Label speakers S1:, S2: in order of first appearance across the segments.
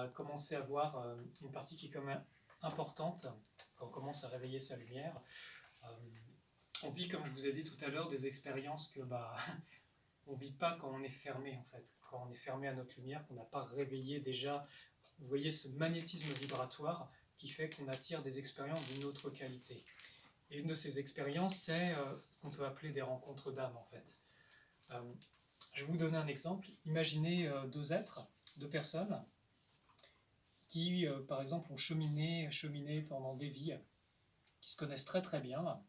S1: va commencer à voir une partie qui est quand même importante quand on commence à réveiller sa lumière. Euh, on vit, comme je vous ai dit tout à l'heure, des expériences que on vit pas quand on est fermé en fait, quand on est fermé à notre lumière, qu'on n'a pas réveillé déjà. Vous voyez ce magnétisme vibratoire qui fait qu'on attire des expériences d'une autre qualité. Et une de ces expériences, c'est ce qu'on peut appeler des rencontres d'âme en fait. Je vais vous donner un exemple. Imaginez deux personnes, qui, par exemple, ont cheminé pendant des vies, qui se connaissent très très bien,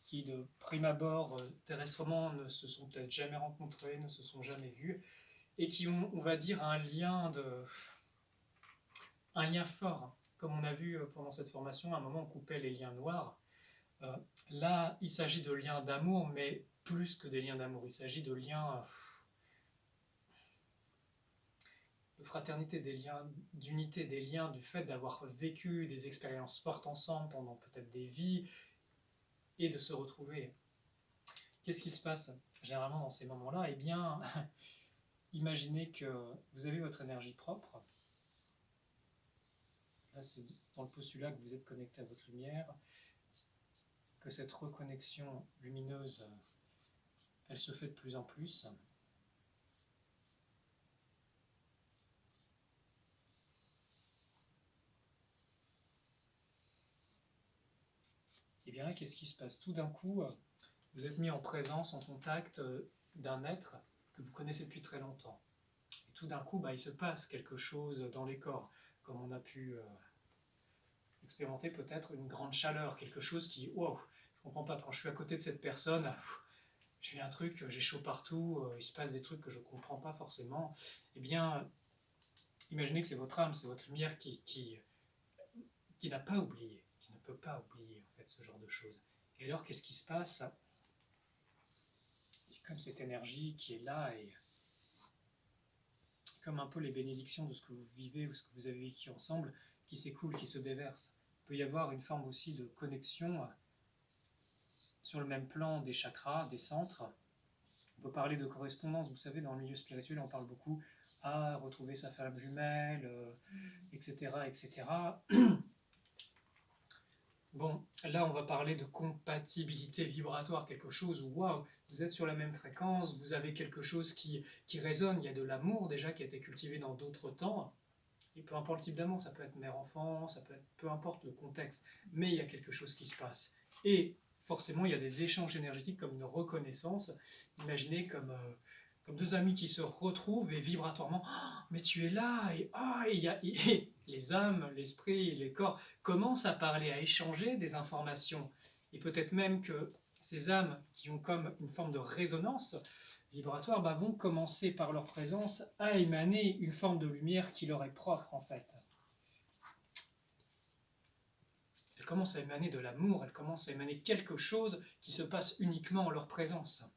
S1: qui de prime abord, terrestrement, ne se sont peut-être jamais rencontrés, ne se sont jamais vus, et qui ont, on va dire, un lien fort. Comme on a vu pendant cette formation, à un moment on coupait les liens noirs. Là, il s'agit de liens d'amour, mais plus que des liens d'amour, il s'agit de liens de fraternité, des liens d'unité, des liens du fait d'avoir vécu des expériences fortes ensemble pendant peut-être des vies et de se retrouver. Qu'est-ce qui se passe généralement dans ces moments-là? Eh bien, imaginez que vous avez votre énergie propre. Là, c'est dans le postulat que vous êtes connecté à votre lumière, que cette reconnexion lumineuse, elle se fait de plus en plus. Et bien là, qu'est-ce qui se passe? Tout d'un coup, vous êtes mis en présence, en contact d'un être que vous connaissez depuis très longtemps. Et tout d'un coup, il se passe quelque chose dans les corps, comme on a pu expérimenter peut-être une grande chaleur, quelque chose qui, wow, je comprends pas, quand je suis à côté de cette personne, je vis un truc, j'ai chaud partout, il se passe des trucs que je comprends pas forcément. Eh bien, imaginez que c'est votre âme, c'est votre lumière qui n'a pas oublié, qui ne peut pas oublier en fait ce genre de choses. Et alors, qu'est-ce qui se passe? Comme cette énergie qui est là et comme un peu les bénédictions de ce que vous vivez ou ce que vous avez vécu ensemble qui s'écoulent, qui se déversent. Il peut y avoir une forme aussi de connexion sur le même plan des chakras, des centres. On peut parler de correspondance, vous savez, dans le milieu spirituel, on parle beaucoup à retrouver sa flamme jumelle, etc., etc. Bon, là, on va parler de compatibilité vibratoire, quelque chose où, waouh, vous êtes sur la même fréquence, vous avez quelque chose qui résonne, il y a de l'amour déjà qui a été cultivé dans d'autres temps, et peu importe le type d'amour, ça peut être mère-enfant, ça peut être peu importe le contexte, mais il y a quelque chose qui se passe. Et forcément, il y a des échanges énergétiques comme une reconnaissance. Imaginez comme deux amis qui se retrouvent et vibratoirement, oh, mais tu es là, et les âmes, l'esprit, les corps commencent à parler, à échanger des informations. Et peut-être même que ces âmes qui ont comme une forme de résonance vibratoire vont commencer par leur présence à émaner une forme de lumière qui leur est propre en fait. Elles commencent à émaner de l'amour, elles commencent à émaner quelque chose qui se passe uniquement en leur présence.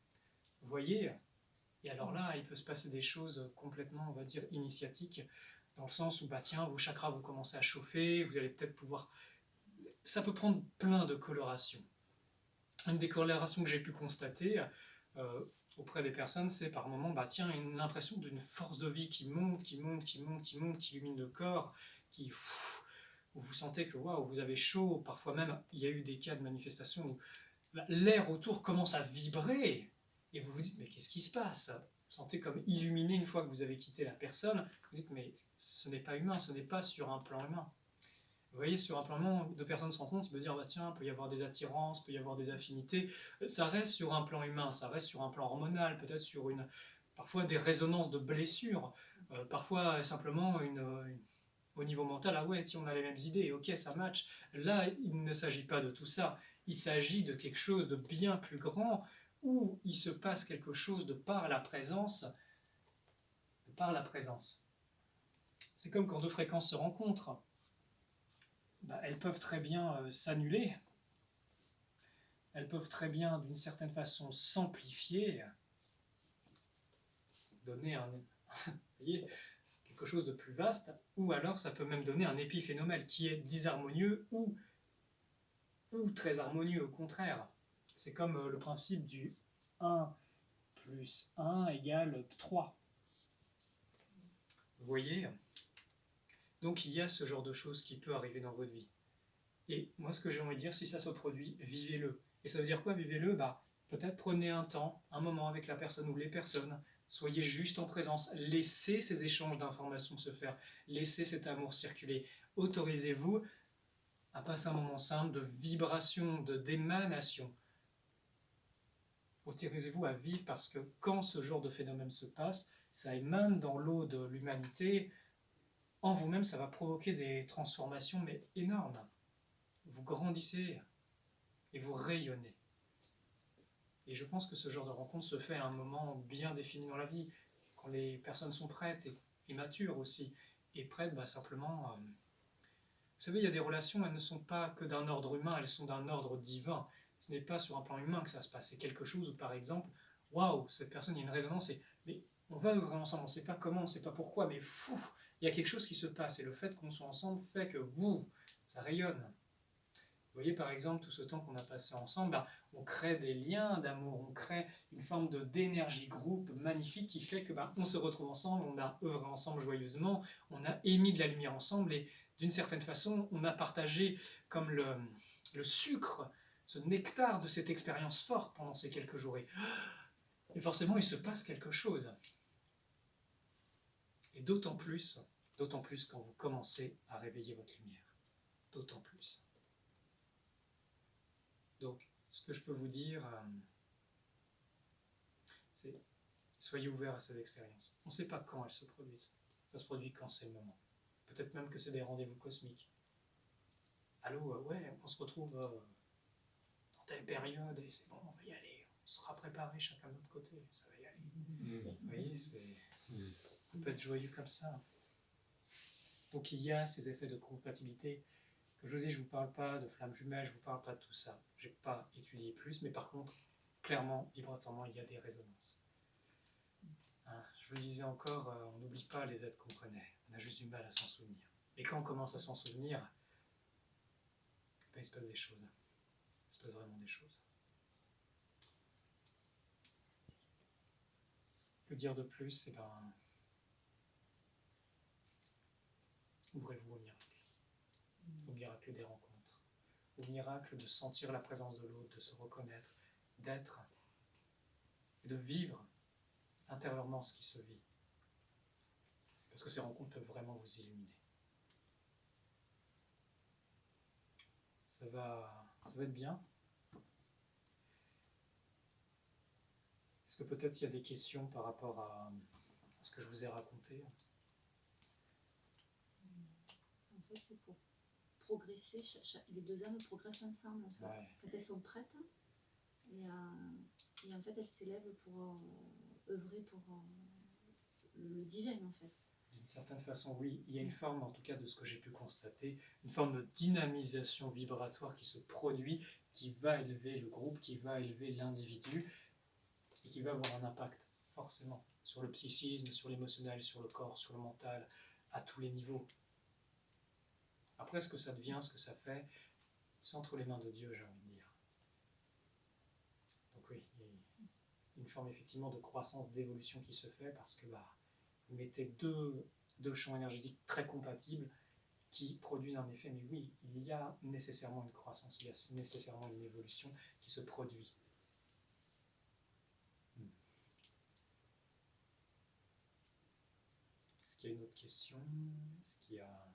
S1: Vous voyez? Et alors là, il peut se passer des choses complètement, on va dire, initiatiques, dans le sens où, tiens, vos chakras vont commencer à chauffer, vous allez peut-être pouvoir... Ça peut prendre plein de colorations. Une des colorations que j'ai pu constater auprès des personnes, c'est par moments, tiens, l'impression d'une force de vie qui monte, qui monte, qui monte, qui monte, qui illumine le corps, où vous sentez que waouh, vous avez chaud. Parfois même, il y a eu des cas de manifestation où l'air autour commence à vibrer, et vous vous dites, mais qu'est-ce qui se passe? Vous sentez comme illuminé une fois que vous avez quitté la personne, vous dites, mais ce n'est pas humain, ce n'est pas sur un plan humain. Vous voyez, sur un plan humain, deux personnes se rencontrent, ça peut dire, tiens, il peut y avoir des attirances, il peut y avoir des affinités, ça reste sur un plan humain, ça reste sur un plan hormonal, peut-être sur parfois des résonances de blessures, parfois simplement au niveau mental, ah ouais, tiens, on a les mêmes idées, ok, ça match. Là, il ne s'agit pas de tout ça, il s'agit de quelque chose de bien plus grand, où il se passe quelque chose de par la présence, de par la présence. C'est comme quand deux fréquences se rencontrent. Elles peuvent très bien s'annuler, elles peuvent très bien, d'une certaine façon, s'amplifier, donner quelque chose de plus vaste, ou alors ça peut même donner un épiphénomène qui est disharmonieux ou très harmonieux, au contraire. C'est comme le principe du 1 plus 1 égale 3. Vous voyez? Donc il y a ce genre de choses qui peut arriver dans votre vie. Et moi, ce que j'ai envie de dire, si ça se produit, vivez-le. Et ça veut dire quoi, vivez-le? Peut-être prenez un temps, un moment avec la personne ou les personnes. Soyez juste en présence. Laissez ces échanges d'informations se faire. Laissez cet amour circuler. Autorisez-vous à passer un moment simple de vibration, d'émanation. Autorisez-vous à vivre parce que quand ce genre de phénomène se passe, ça émane dans l'eau de l'humanité. En vous-même, ça va provoquer des transformations mais énormes. Vous grandissez et vous rayonnez. Et je pense que ce genre de rencontre se fait à un moment bien défini dans la vie, quand les personnes sont prêtes et matures aussi, et prêtes simplement... Vous savez, il y a des relations, elles ne sont pas que d'un ordre humain, elles sont d'un ordre divin. Ce n'est pas sur un plan humain que ça se passe, c'est quelque chose où par exemple, waouh, cette personne, il y a une résonance, mais on va œuvrer ensemble, on ne sait pas comment, on ne sait pas pourquoi, mais fou, il y a quelque chose qui se passe, et le fait qu'on soit ensemble fait que, bouh, ça rayonne. Vous voyez par exemple tout ce temps qu'on a passé ensemble, on crée des liens d'amour, on crée une forme d'énergie groupe magnifique qui fait que on se retrouve ensemble, on a œuvré ensemble joyeusement, on a émis de la lumière ensemble et d'une certaine façon on a partagé comme le sucre, ce nectar de cette expérience forte pendant ces quelques jours. Et forcément il se passe quelque chose. Et d'autant plus quand vous commencez à réveiller votre lumière. D'autant plus. Donc, ce que je peux vous dire, c'est soyez ouverts à ces expériences. On ne sait pas quand elles se produisent. Ça se produit quand c'est le moment. Peut-être même que c'est des rendez-vous cosmiques. Allô, ouais, on se retrouve dans telle période et c'est bon, on va y aller. On sera préparés chacun de notre côté, ça va y aller. Vous voyez, ça peut être joyeux comme ça. Donc il y a ces effets de compatibilité. Comme je vous dis, je ne vous parle pas de flammes jumelles, je ne vous parle pas de tout ça. Je n'ai pas étudié plus, mais par contre, clairement, vibratoirement, il y a des résonances. Je vous disais encore, on n'oublie pas les êtres qu'on connaît, on a juste du mal à s'en souvenir. Et quand on commence à s'en souvenir, il se passe des choses. Il se passe vraiment des choses. Que dire de plus? Ouvrez-vous au miracle des rencontres, au miracle de sentir la présence de l'autre, de se reconnaître, d'être, et de vivre intérieurement ce qui se vit. Parce que ces rencontres peuvent vraiment vous illuminer. Ça va être bien. Est-ce que peut-être il y a des questions par rapport à ce que je vous ai raconté?
S2: En fait, c'est pour progresser, les deux âmes progressent ensemble. En fait. Ouais. Quand elles sont prêtes, et en fait, elles s'élèvent pour œuvrer pour le divin, en fait.
S1: D'une certaine façon, oui. Il y a une forme, en tout cas de ce que j'ai pu constater, une forme de dynamisation vibratoire qui se produit, qui va élever le groupe, qui va élever l'individu, et qui va avoir un impact, forcément, sur le psychisme, sur l'émotionnel, sur le corps, sur le mental, à tous les niveaux. Après, ce que ça devient, ce que ça fait, c'est entre les mains de Dieu, j'ai envie de dire. Donc oui, il y a une forme effectivement de croissance, d'évolution qui se fait, parce que vous mettez deux champs énergétiques très compatibles qui produisent un effet, mais oui, il y a nécessairement une croissance, il y a nécessairement une évolution qui se produit. Est-ce qu'il y a une autre question? Est-ce qu'il y a...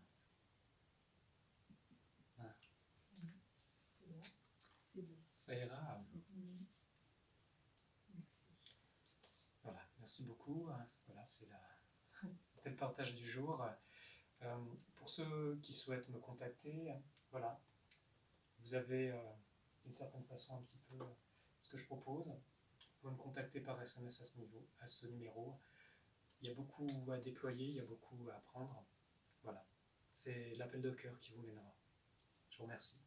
S2: C'est bon.
S1: Ça ira.
S2: Merci.
S1: Voilà, merci beaucoup. Voilà, c'était le partage du jour. Pour ceux qui souhaitent me contacter, voilà, vous avez d'une certaine façon un petit peu ce que je propose. Vous pouvez me contacter par SMS à ce numéro. Il y a beaucoup à déployer, il y a beaucoup à apprendre. Voilà, c'est l'appel de cœur qui vous mènera. Je vous remercie.